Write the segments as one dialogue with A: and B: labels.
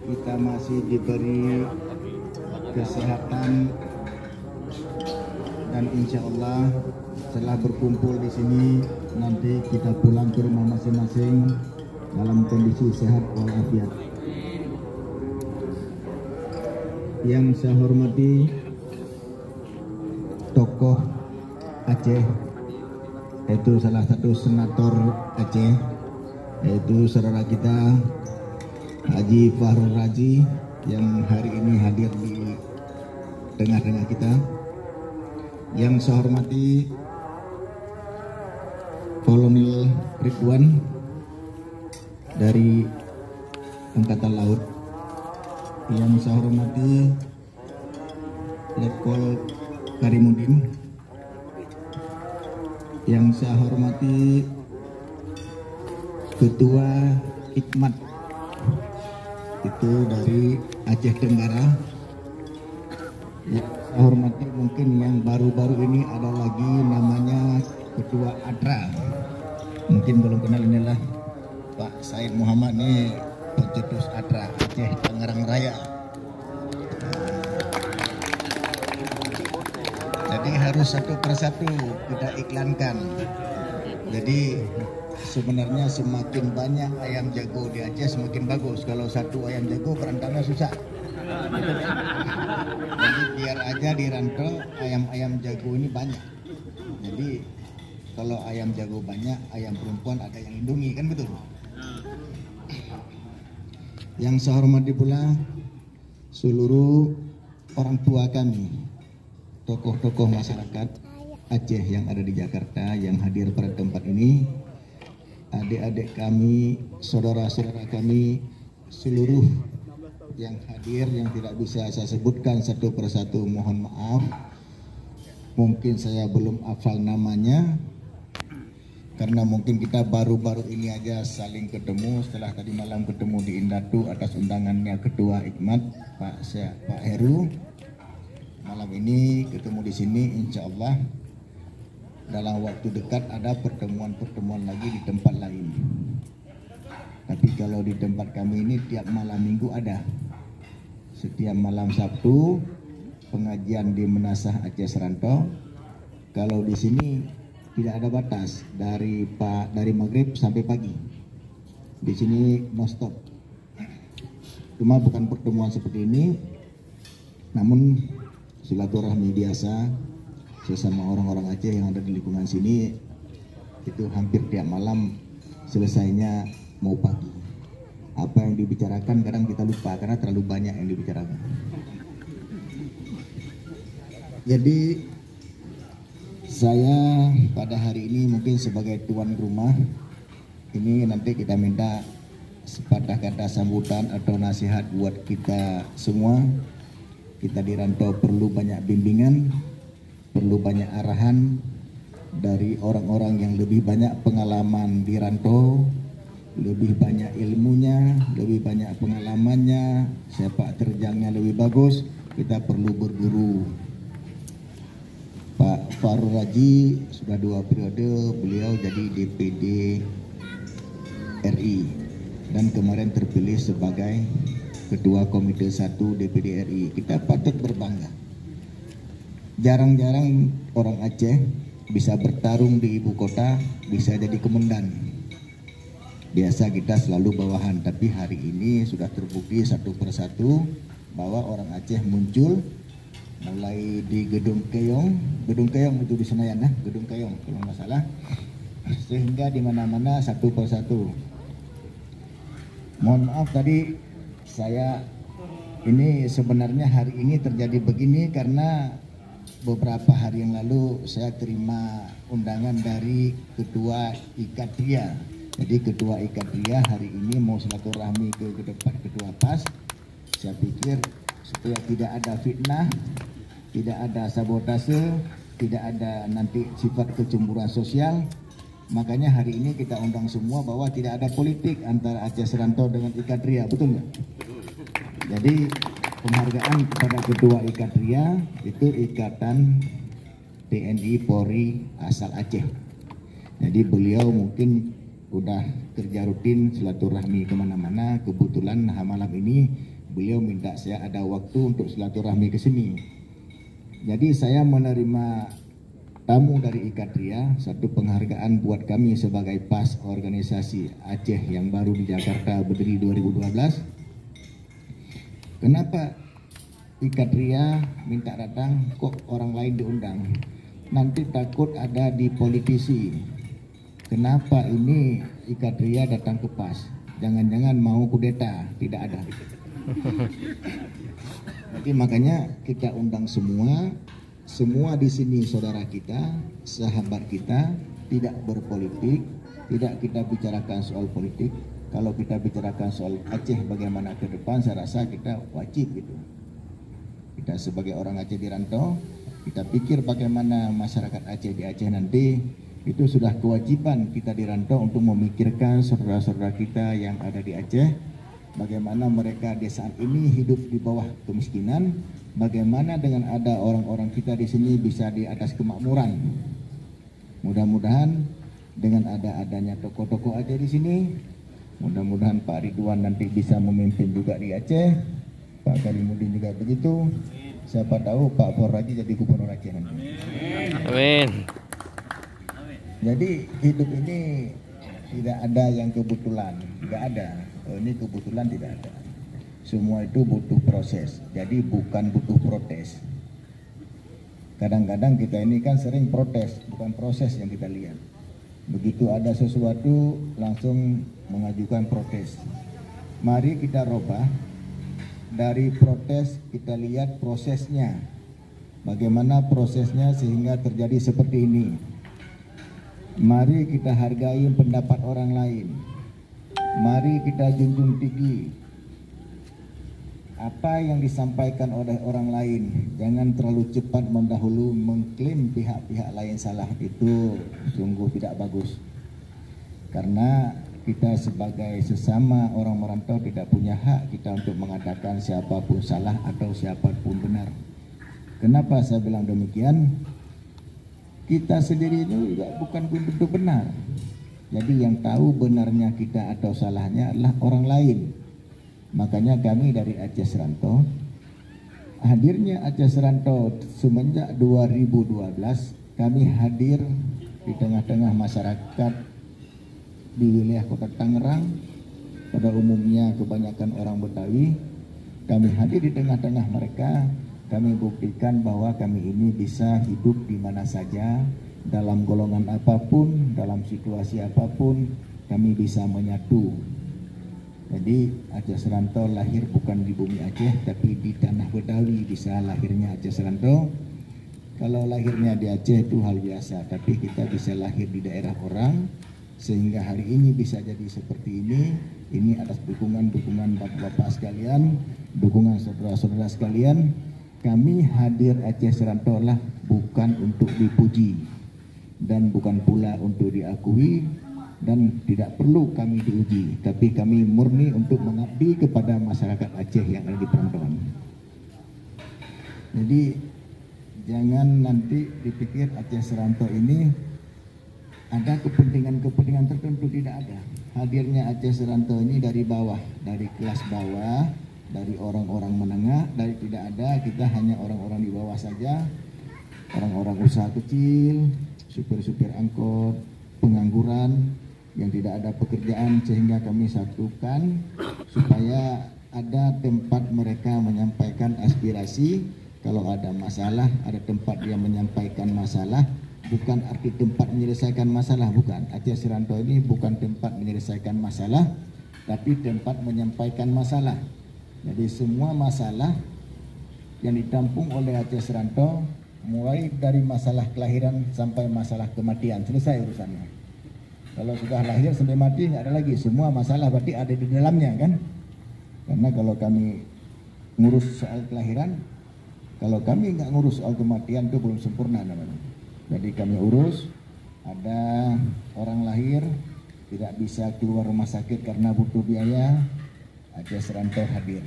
A: kita masih diberi kesehatan dan insya Allah setelah berkumpul di sini nanti kita pulang ke rumah masing-masing dalam kondisi sehat walafiat. Yang saya hormati tokoh Aceh, yaitu salah satu senator Aceh, yaitu saudara kita Haji Fahrul Razi yang hari ini hadir di tengah-tengah kita. Yang saya hormati Kolonel Ridwan dari Angkatan Laut. Yang saya hormati Letkol Karimudin. Yang saya hormati Ketua Hikmat itu dari Aceh Tenggara. Yang saya hormati mungkin yang baru-baru ini ada lagi namanya Ketua ADRA. Mungkin belum kenal, inilah Pak Said Muhammad nih, pencetus ADRA Aceh Tangerang Raya. Jadi harus satu persatu kita iklankan. Jadi sebenarnya semakin banyak ayam jago di Aceh semakin bagus. Kalau satu ayam jago berantaranya susah. Jadi biar aja di rantau ayam-ayam jago ini banyak. Jadi kalau ayam jago banyak, ayam perempuan ada yang lindungi, kan betul? Yang saya hormati pula seluruh orang tua kami, tokoh-tokoh masyarakat Aceh yang ada di Jakarta yang hadir pada tempat ini, adik-adik kami, saudara-saudara kami, seluruh yang hadir yang tidak bisa saya sebutkan satu persatu, mohon maaf. Mungkin saya belum hafal namanya karena mungkin kita baru-baru ini aja saling ketemu setelah tadi malam ketemu di Indatu atas undangannya Ketua Hikmat Pak Heru. Malam ini ketemu di sini, insya Allah dalam waktu dekat ada pertemuan-pertemuan lagi di tempat lain. Tapi kalau di tempat kami ini tiap malam minggu ada. Setiap malam Sabtu pengajian di Menasah Aceh Serantau. Kalau di sini tidak ada batas dari maghrib sampai pagi. Di sini no stop. Cuma bukan pertemuan seperti ini, namun silaturahmi biasa sesama orang-orang Aceh yang ada di lingkungan sini, itu hampir tiap malam selesainya mau pagi. Apa yang dibicarakan kadang kita lupa karena terlalu banyak yang dibicarakan. Jadi saya pada hari ini mungkin sebagai tuan rumah, ini nanti kita minta sepatah kata sambutan atau nasihat buat kita semua. Kita di rantau perlu banyak bimbingan, perlu banyak arahan dari orang-orang yang lebih banyak pengalaman di rantau, lebih banyak ilmunya, lebih banyak pengalamannya, sepak terjangnya lebih bagus. Kita perlu berguru. Pak Fahrul Razi sudah 2 periode beliau jadi DPD RI dan kemarin terpilih sebagai Ketua Komite 1 DPD RI. Kita patut berbangga. Jarang-jarang orang Aceh bisa bertarung di ibu kota, bisa jadi komandan. Biasa kita selalu bawahan, tapi hari ini sudah terbukti satu persatu bahwa orang Aceh muncul mulai di Gedung Keong itu di Senayan, Gedung Keong kalau nggak salah, sehingga di mana-mana satu persatu. Mohon maaf tadi saya ini sebenarnya hari ini terjadi begini karena beberapa hari yang lalu saya terima undangan dari Ketua Ikatria. Jadi Ketua Ikatria hari ini mau silaturahmi ke depan Ketua PAS. Saya pikir supaya tidak ada fitnah, tidak ada sabotase, tidak ada nanti sifat kecemburuan sosial. Makanya hari ini kita undang semua bahwa tidak ada politik antara Aceh Serantau dengan Ikatria, betul nggak? Jadi penghargaan kepada Ketua Ikatria itu Ikatan TNI Polri asal Aceh. Jadi beliau mungkin udah kerja rutin silaturahmi kemana-mana. Kebetulan malam ini beliau minta saya ada waktu untuk silaturahmi ke sini. Jadi saya menerima tamu dari Ikatria, satu penghargaan buat kami sebagai PAS organisasi Aceh yang baru di Jakarta berdiri 2012. Kenapa Ikatria minta datang, kok orang lain diundang? Nanti takut ada di politisi. Kenapa ini Ikatria datang ke PAS? Jangan-jangan mau kudeta? Tidak ada. Jadi makanya kita undang semua di sini saudara kita, sahabat kita, tidak berpolitik, tidak kita bicarakan soal politik. Kalau kita bicarakan soal Aceh bagaimana ke depan, saya rasa kita wajib gitu. Kita sebagai orang Aceh di rantau, kita pikir bagaimana masyarakat Aceh di Aceh nanti, itu sudah kewajiban kita di rantau untuk memikirkan saudara-saudara kita yang ada di Aceh, bagaimana mereka di saat ini hidup di bawah kemiskinan, bagaimana dengan ada orang-orang kita di sini bisa di atas kemakmuran. Mudah-mudahan dengan adanya tokoh-tokoh Aceh di sini, mudah-mudahan Pak Ridwan nanti bisa memimpin juga di Aceh, Pak Kalimuddin juga begitu. Siapa tahu Pak Forraji jadi gubernur Aceh nanti.
B: Amin.
A: Jadi hidup ini tidak ada yang kebetulan, tidak ada. Ini kebetulan tidak ada. Semua itu butuh proses. Jadi bukan butuh protes. Kadang-kadang kita ini kan sering protes, bukan proses yang kita lihat. Begitu ada sesuatu langsung mengajukan protes. Mari kita rubah dari protes, kita lihat prosesnya. Bagaimana prosesnya sehingga terjadi seperti ini. Mari kita hargai pendapat orang lain. Mari kita junjung tinggi apa yang disampaikan oleh orang lain. Jangan terlalu cepat mendahului mengklaim pihak-pihak lain salah, itu sungguh tidak bagus. Karena kita sebagai sesama orang merantau tidak punya hak kita untuk mengatakan siapapun salah atau siapapun benar. Kenapa saya bilang demikian? Kita sendiri itu juga bukan tentu benar. Jadi yang tahu benarnya kita atau salahnya adalah orang lain. Makanya kami dari Aceh Serantau, hadirnya Aceh Serantau semenjak 2012, kami hadir di tengah-tengah masyarakat di wilayah Kota Tangerang, pada umumnya kebanyakan orang Betawi. Kami hadir di tengah-tengah mereka, kami buktikan bahwa kami ini bisa hidup di mana saja, dalam golongan apapun, dalam situasi apapun, kami bisa menyatu. Jadi Aceh Serantau lahir bukan di bumi Aceh, tapi di tanah Betawi bisa lahirnya Aceh Serantau. Kalau lahirnya di Aceh itu hal biasa, tapi kita bisa lahir di daerah orang, sehingga hari ini bisa jadi seperti ini. Ini atas dukungan-dukungan bapak-bapak sekalian, dukungan saudara-saudara sekalian. Kami hadir Aceh Serantau lah bukan untuk dipuji dan bukan pula untuk diakui, dan tidak perlu kami diuji, tapi kami murni untuk mengabdi kepada masyarakat Aceh yang ada di perantauan. Jadi jangan nanti dipikir Aceh Serantau ini ada kepentingan-kepentingan tertentu, tidak ada. Hadirnya Aceh Serantau ini dari bawah, dari kelas bawah, dari orang-orang menengah, dari tidak ada, kita hanya orang-orang di bawah saja, orang-orang usaha kecil, supir-supir angkot, pengangguran yang tidak ada pekerjaan, sehingga kami satukan supaya ada tempat mereka menyampaikan aspirasi. Kalau ada masalah, ada tempat dia menyampaikan masalah. Bukan arti tempat menyelesaikan masalah, bukan. Aceh Serantau ini bukan tempat menyelesaikan masalah, tapi tempat menyampaikan masalah. Jadi semua masalah yang ditampung oleh Aceh Serantau, mulai dari masalah kelahiran sampai masalah kematian, selesai urusannya. Kalau sudah lahir sampai mati nggak ada lagi, semua masalah berarti ada di dalamnya kan. Karena kalau kami ngurus soal kelahiran, kalau kami nggak ngurus soal kematian itu belum sempurna namanya. Jadi kami urus, ada orang lahir tidak bisa keluar rumah sakit karena butuh biaya, Aceh Serantau hadir.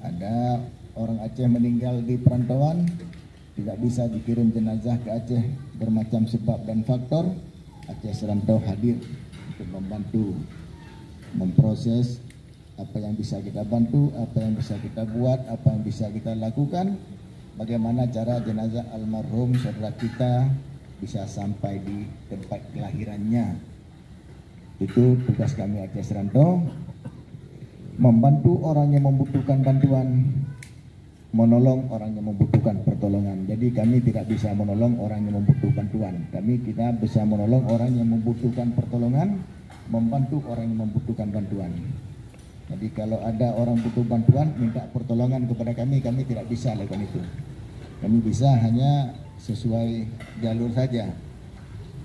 A: Ada orang Aceh meninggal di perantauan, tidak bisa dikirim jenazah ke Aceh bermacam sebab dan faktor, Aceh Serantau hadir untuk membantu memproses apa yang bisa kita bantu, apa yang bisa kita buat, apa yang bisa kita lakukan, bagaimana cara jenazah almarhum saudara kita bisa sampai di tempat kelahirannya. Itu tugas kami Aceh Serantau, membantu orang yang membutuhkan bantuan, menolong orang yang membutuhkan pertolongan. Jadi kami tidak bisa menolong orang yang membutuhkan bantuan. Kita bisa menolong orang yang membutuhkan pertolongan, membantu orang yang membutuhkan bantuan. Jadi kalau ada orang butuh bantuan, minta pertolongan kepada kami tidak bisa lakukan itu. Kami bisa hanya sesuai jalur saja.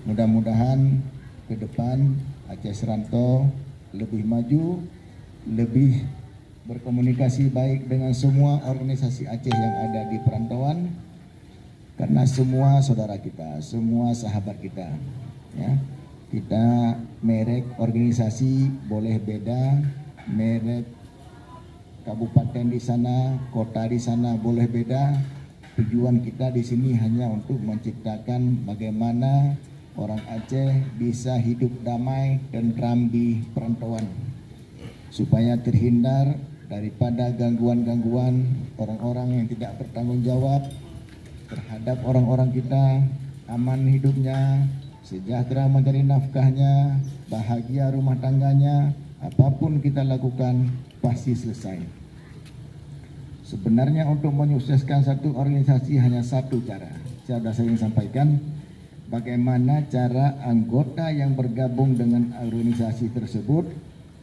A: Mudah-mudahan ke depan Aceh Serantau lebih maju, lebih berkomunikasi baik dengan semua organisasi Aceh yang ada di perantauan, karena semua saudara kita, semua sahabat kita, ya. Kita merek organisasi boleh beda, merek kabupaten di sana, kota di sana boleh beda. Tujuan kita di sini hanya untuk menciptakan bagaimana orang Aceh bisa hidup damai dan tentram di perantauan, supaya terhindar daripada gangguan-gangguan orang-orang yang tidak bertanggung jawab terhadap orang-orang kita, aman hidupnya, sejahtera mencari nafkahnya, bahagia rumah tangganya. Apapun kita lakukan pasti selesai. Sebenarnya untuk menyukseskan satu organisasi hanya satu cara. Saya ingin sampaikan bagaimana cara anggota yang bergabung dengan organisasi tersebut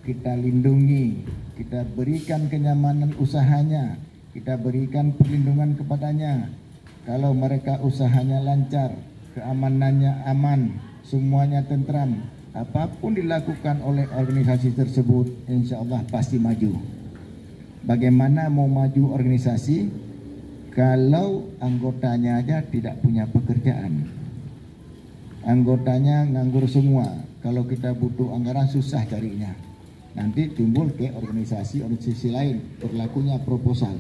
A: kita lindungi, kita berikan kenyamanan usahanya, kita berikan perlindungan kepadanya. Kalau mereka usahanya lancar, keamanannya aman, semuanya tentram, apapun dilakukan oleh organisasi tersebut, insya Allah pasti maju. Bagaimana mau maju organisasi kalau anggotanya aja tidak punya pekerjaan? Anggotanya nganggur semua. Kalau kita butuh anggaran susah carinya. Nanti timbul ke organisasi lain berlakunya proposal.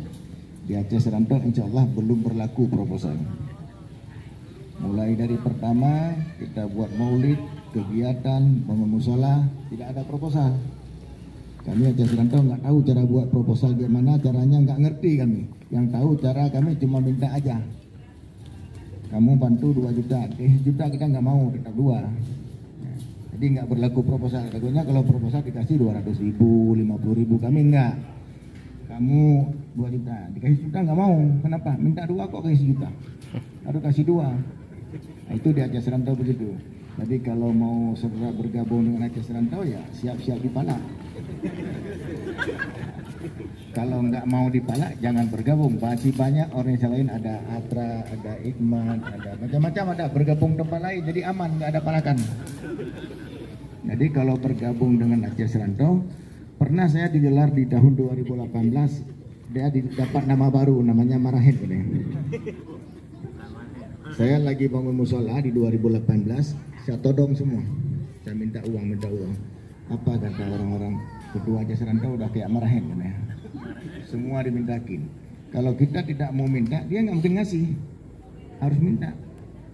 A: Di Aceh Serantau insya Allah belum berlaku proposal. Mulai dari pertama kita buat maulid, kegiatan, bangun musola, tidak ada proposal. Kami Aceh Serantau nggak tahu cara buat proposal gimana caranya, nggak ngerti kami. Yang tahu cara kami cuma minta aja. Kamu bantu 2 juta, 1 juta kita nggak mau, tetap 2. Jadi nggak berlaku proposal. Tentunya kalau proposal dikasih 200.000, 50.000, kami enggak. Kamu 2 juta, dikasih juta nggak mau. Kenapa? Minta 2 kok kasih juta. Harus kasih 2. Nah, itu di Aceh Serantau begitu. Jadi kalau mau saudara bergabung dengan Aceh Serantau ya siap-siap dipalak. Kalau nggak mau dipalak jangan bergabung. Masih banyak organisasi lain, ada Atra, ada Ikman, ada macam-macam, ada bergabung tempat lain. Jadi aman, nggak ada palakan. Jadi kalau bergabung dengan Aceh Serantau, pernah saya digelar di tahun 2018, dia dapat nama baru, namanya Marahin. Saya lagi bangun musola di 2018, saya todong semua. Saya minta uang. Apa kata orang-orang? Ketua Aceh Serantau udah kayak Marahin. Semua dimintakin. Kalau kita tidak mau minta, dia nggak mungkin ngasih. Harus minta.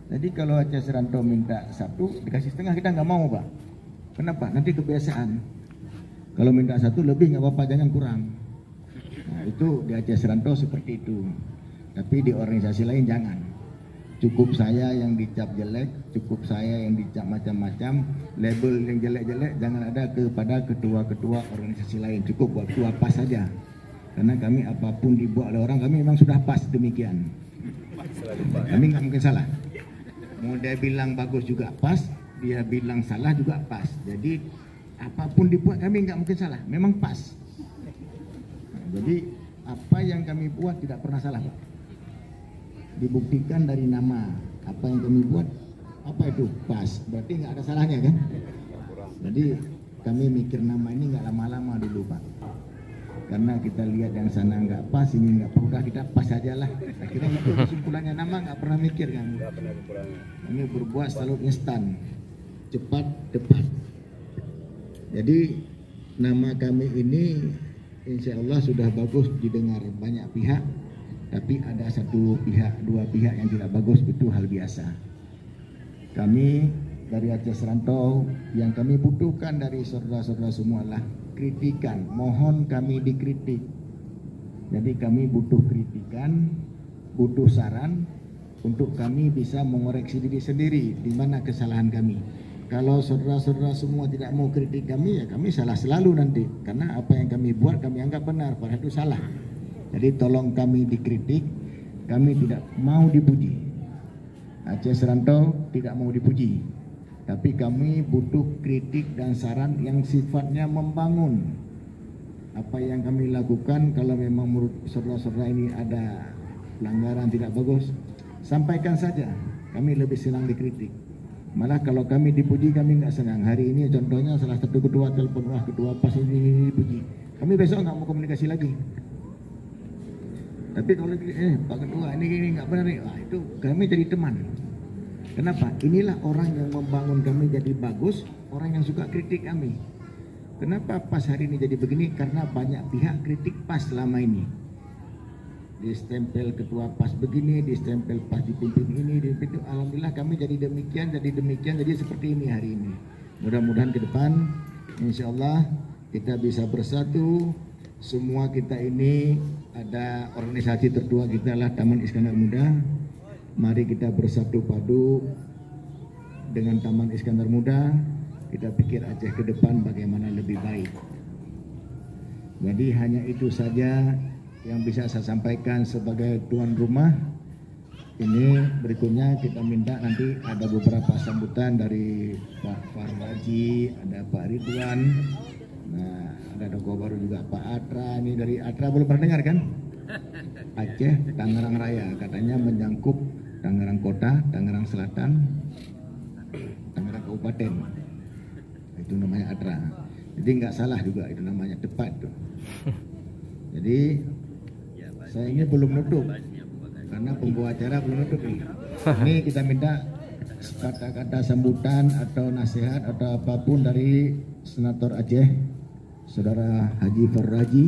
A: Jadi kalau Aceh Serantau minta 1, dikasih setengah, kita nggak mau, Pak. Kenapa? Nanti kebiasaan. Kalau minta 1 lebih nggak apa-apa, jangan kurang. Nah, itu di Aceh Serantau seperti itu. Tapi di organisasi lain jangan. Cukup saya yang dicap jelek, cukup saya yang dicap macam-macam, label yang jelek-jelek jangan ada kepada ketua-ketua organisasi lain. Cukup buat ketua pas saja. Karena kami apapun dibuat oleh orang, kami memang sudah pas demikian. Kami nggak mungkin salah. Mau dia bilang bagus juga pas, dia bilang salah juga pas. Jadi apapun dibuat kami nggak mungkin salah, memang pas. Nah, jadi apa yang kami buat tidak pernah salah, Pak. Dibuktikan dari nama, apa yang kami buat, apa itu pas, berarti nggak ada salahnya kan. Jadi kami mikir nama ini nggak lama-lama dulu, Pak, karena kita lihat yang sana nggak pas, ini nggak udah kita pas aja lah. Akhirnya itu kesimpulannya, nama nggak pernah mikir kan. Kami berbuat selalu instan, cepat, tepat. Jadi nama kami ini insya Allah sudah bagus didengar banyak pihak. Tapi ada 1 pihak, 2 pihak yang tidak bagus, itu hal biasa. Kami dari Aceh Serantau, yang kami butuhkan dari saudara-saudara semua adalah kritikan. Mohon kami dikritik. Jadi kami butuh kritikan, butuh saran untuk kami bisa mengoreksi diri sendiri di mana kesalahan kami. Kalau saudara-saudara semua tidak mau kritik kami, ya kami salah selalu nanti. Karena apa yang kami buat kami anggap benar, padahal itu salah. Jadi tolong kami dikritik, kami tidak mau dipuji. Aceh Serantau tidak mau dipuji, tapi kami butuh kritik dan saran yang sifatnya membangun. Apa yang kami lakukan, kalau memang menurut saudara-saudara ini ada pelanggaran tidak bagus, sampaikan saja. Kami lebih senang dikritik. Malah kalau kami dipuji kami nggak senang. Hari ini contohnya salah satu ketua telepon, wah ketua PAS ini dipuji. Kami besok nggak mau komunikasi lagi. Tapi kalau Pak Ketua ini nggak benar, wah itu kami jadi teman. Kenapa? Inilah orang yang membangun kami jadi bagus, orang yang suka kritik kami. Kenapa PAS hari ini jadi begini? Karena banyak pihak kritik PAS selama ini. Distempel ketua PAS begini, distempel PAS dipimpin ini, dipimpin. Alhamdulillah kami jadi demikian, jadi seperti ini hari ini. Mudah-mudahan ke depan, insya Allah kita bisa bersatu. Semua kita ini ada organisasi tertua kita adalah Taman Iskandar Muda. Mari kita bersatu padu dengan Taman Iskandar Muda. Kita pikir Aceh ke depan bagaimana lebih baik. Jadi hanya itu saja yang bisa saya sampaikan sebagai tuan rumah. Ini berikutnya kita minta nanti ada beberapa sambutan dari Pak Farwaji, ada Pak Ridwan, nah ada tokoh baru juga Pak Atra. Ini dari Atra belum pernah dengar kan? Aceh Tangerang Raya, katanya menyangkut Tangerang Kota, Tangerang Selatan, Tangerang Kabupaten. Itu namanya Atra. Jadi nggak salah juga itu namanya, tepat tuh. Jadi saya ini belum nutup karena pembawa acara belum nutup nih. Ini kita minta kata-kata sambutan atau nasihat atau apapun dari Senator Aceh, Saudara Haji Farwaji,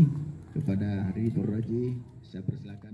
A: kepada Haji Farwaji. Saya persilakan.